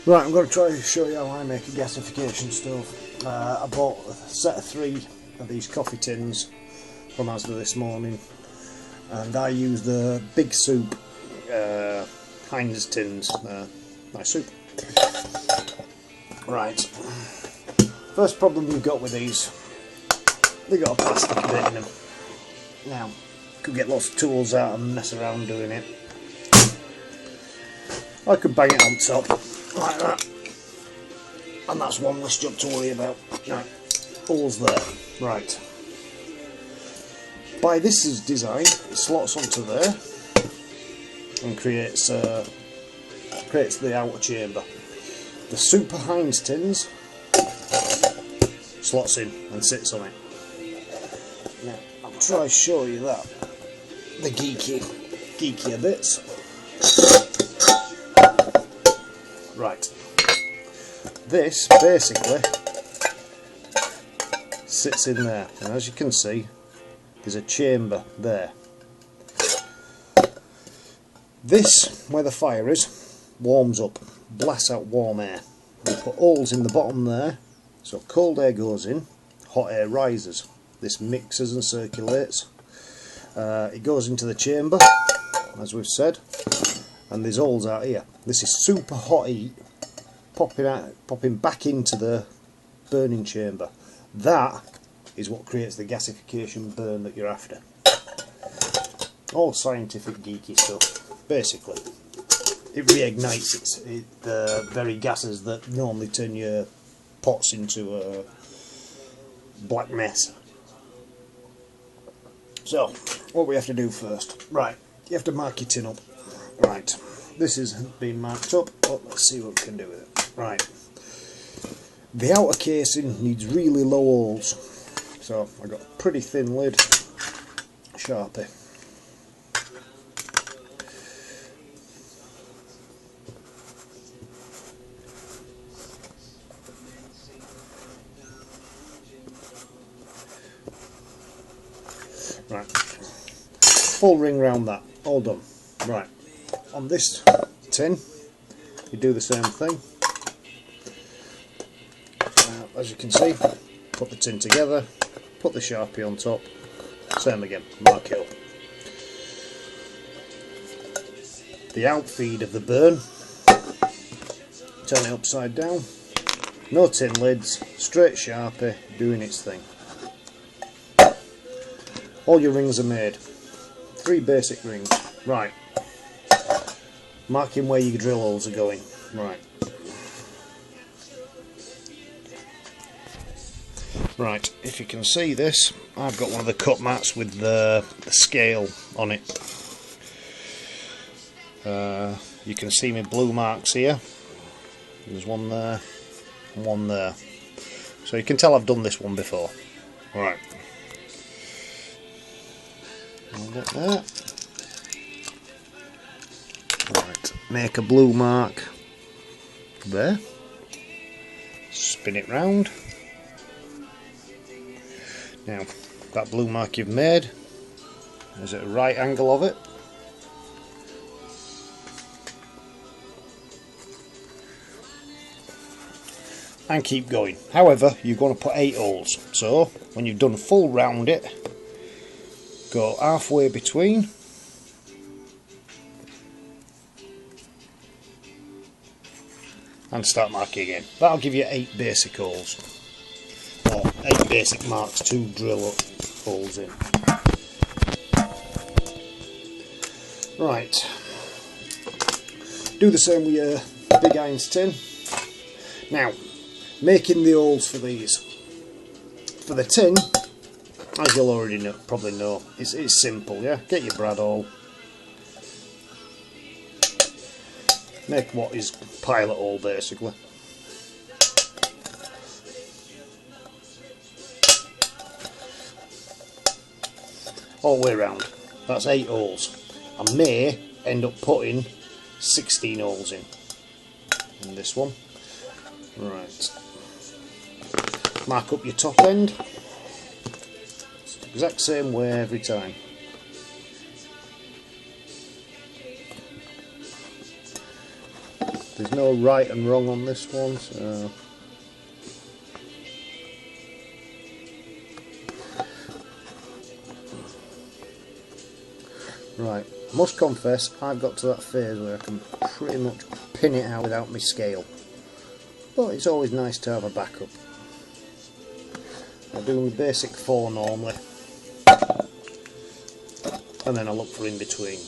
Right, I'm going to try to show you how I make a gasification stove. I bought a set of 3 of these coffee tins from Asda this morning, and I use the Big Soup Heinz tins. Nice soup. Right, first problem you've got with these, they've got a plastic bit in them. Now, you could get lots of tools out and mess around doing it. I could bang it on top like that, and that's one less job to worry about. Right, holes there. Right, by this is design, it slots onto there and creates the outer chamber. The Super Heinz tins slots in and sits on it. Now I'll try to show you that, the geekier bits. Right, this basically sits in there, and as you can see, there's a chamber there. This, where the fire is, warms up, blasts out warm air. We put holes in the bottom there, so cold air goes in, hot air rises. This mixes and circulates. It goes into the chamber, as we've said, and there's holes out here. This is super hot heat popping back into the burning chamber. That is what creates the gasification burn that you're after. All scientific geeky stuff. Basically, it reignites the very gases that normally turn your pots into a black mess. So, what we have to do first, right, you have to mark your tin up. Right, this has been marked up. Oh, let's see what we can do with it. Right, the outer casing needs really low holes, so I've got a pretty thin lid, Sharpie. Right, full ring round that, all done. Right, on this tin, you do the same thing. As you can see, put the tin together, put the Sharpie on top, same again, mark it up. The outfeed of the burn, turn it upside down, no tin lids, straight Sharpie, doing its thing. All your rings are made, 3 basic rings. Right, marking where your drill holes are going. Right. Right, if you can see this, I've got one of the cut mats with the scale on it. You can see my blue marks here. There's one there and one there. So you can tell I've done this one before. Right. Hold it there. Right, make a blue mark there. Spin it round. Now, that blue mark you've made is at a right angle of it. And keep going. However, you're going to put 8 holes. So, when you've done full round it, go halfway between. And start marking again. That'll give you 8 basic holes. Or 8 basic marks to drill holes in. Right. Do the same with your big Heinz tin. Now, making the holes for these. For the tin, as you'll already probably know, it's simple, yeah? Get your brad hole. Make what is pilot hole basically. All the way around. That's 8 holes. I may end up putting 16 holes in this one. Right. Mark up your top end. It's the exact same way every time. There's no right and wrong on this one, so right, must confess I've got to that phase where I can pretty much pin it out without my scale, but it's always nice to have a backup. I do my basic 4 normally, and then I look for in between.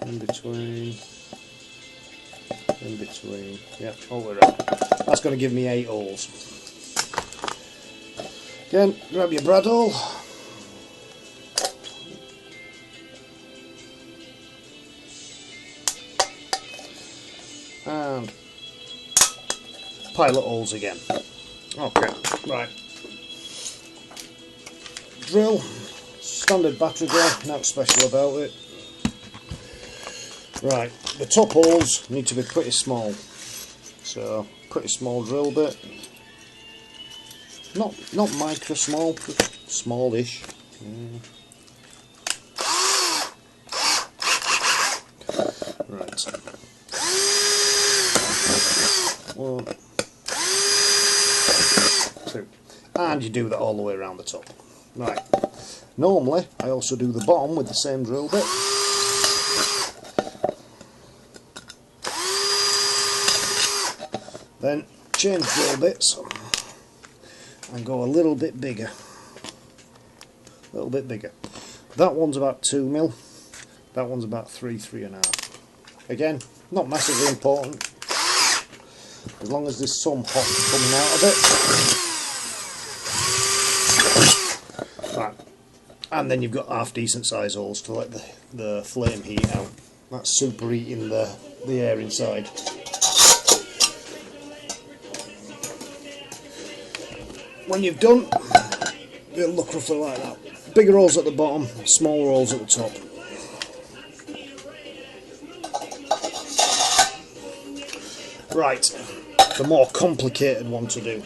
In between, yeah, all the way around. That's going to give me 8 holes. Again, grab your brad hole, and pilot holes again. Okay, right. Drill, standard battery drill, nothing special about it. Right, the top holes need to be pretty small, so pretty small drill bit. Not micro small, just smallish. Right. 1, 2, and you do that all the way around the top. Right. Normally, I also do the bottom with the same drill bit. Then change drill bits and go a little bit bigger. That one's about 2 mil. That one's about 3.5. Again, not massively important, as long as there's some hot coming out of it. Right. And then you've got half decent size holes to let the flame heat out. That's superheating the air inside. When you've done, it'll look roughly like that. Bigger holes at the bottom, smaller holes at the top. Right, the more complicated one to do.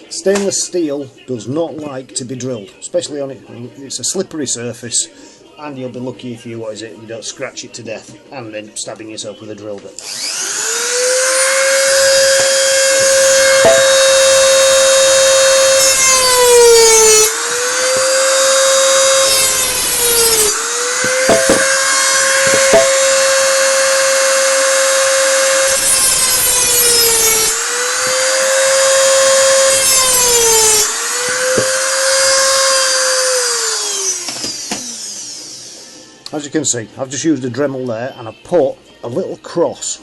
Stainless steel does not like to be drilled, especially on it. It's a slippery surface, and you'll be lucky if you don't scratch it to death and then stabbing yourself with a drill bit. As you can see, I've just used a Dremel there and I've put a little cross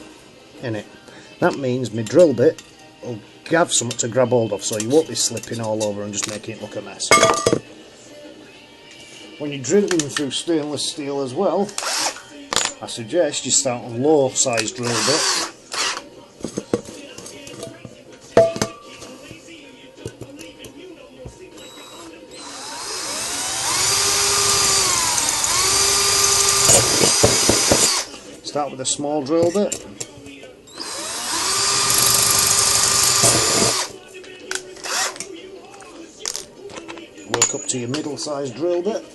in it. That means my drill bit will have something to grab hold of, so you won't be slipping all over and just making it look a mess. When you're drilling through stainless steel as well, I suggest you start on low size drill bit. Start with a small drill bit. Work up to your middle-sized drill bit.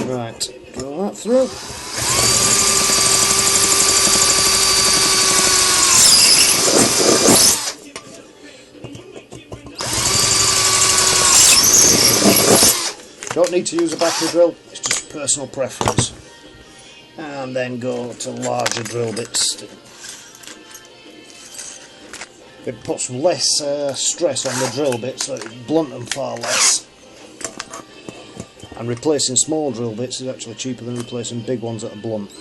Right, drill that through. Don't need to use a battery drill, it's just personal preference. And then go to larger drill bits. It puts less stress on the drill bit, so it blunt them far less. And replacing small drill bits is actually cheaper than replacing big ones that are blunt.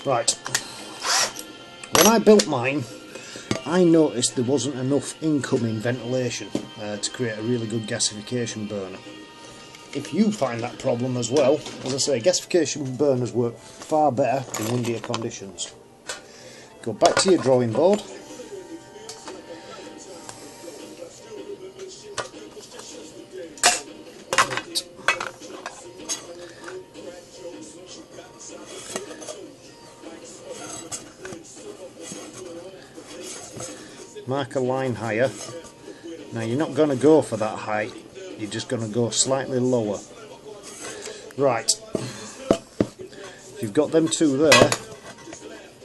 Right, when I built mine, I noticed there wasn't enough incoming ventilation to create a really good gasification burner. If you find that problem as well, as I say, gasification burners work far better in windier conditions. Go back to your drawing board. mark a line higher. Now you're not going to go for that height, you're just going to go slightly lower. Right, if you've got them two there,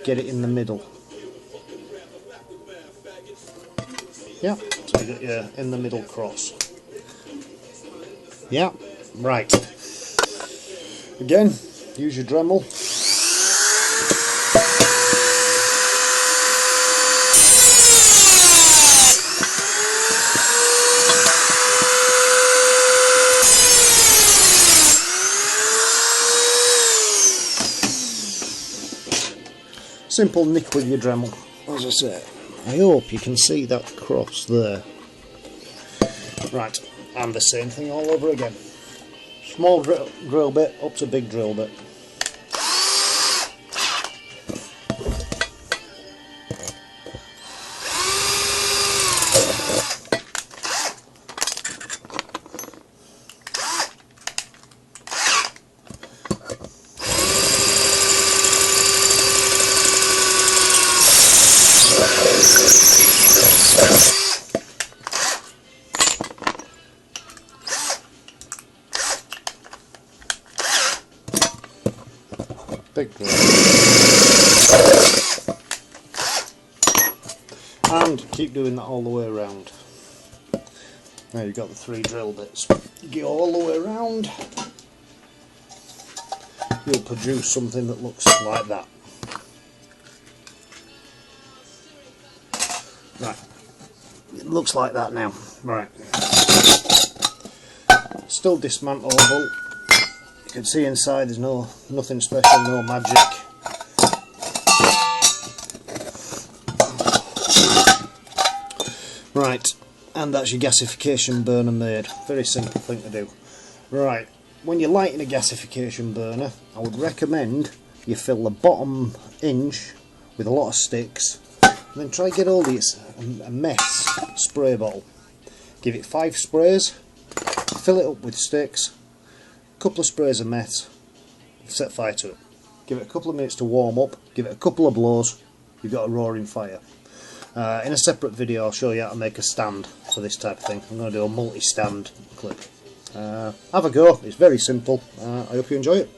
get it in the middle. Yeah, so you got your in the middle cross. Yeah, right. Again, use your Dremel. Simple nick with your Dremel, as I say. I hope you can see that cross there. Right, and the same thing all over again. Small drill bit up to big drill bit. Big drill. And keep doing that all the way around. Now you've got the 3 drill bits. Get all the way around. You'll produce something that looks like that. Right. It looks like that now. Right. Still dismantleable. You can see inside there's nothing special, no magic. Right, and that's your gasification burner made. Very simple thing to do. Right, when you're lighting a gasification burner, I would recommend you fill the bottom inch with a lot of sticks, and then try to get hold of a mess spray bottle. Give it 5 sprays, fill it up with sticks, couple of sprays of meth, set fire to it. Give it a couple of minutes to warm up, give it a couple of blows, you've got a roaring fire. In a separate video I'll show you how to make a stand for this type of thing. I'm going to do a multi-stand clip. Have a go, it's very simple. I hope you enjoy it.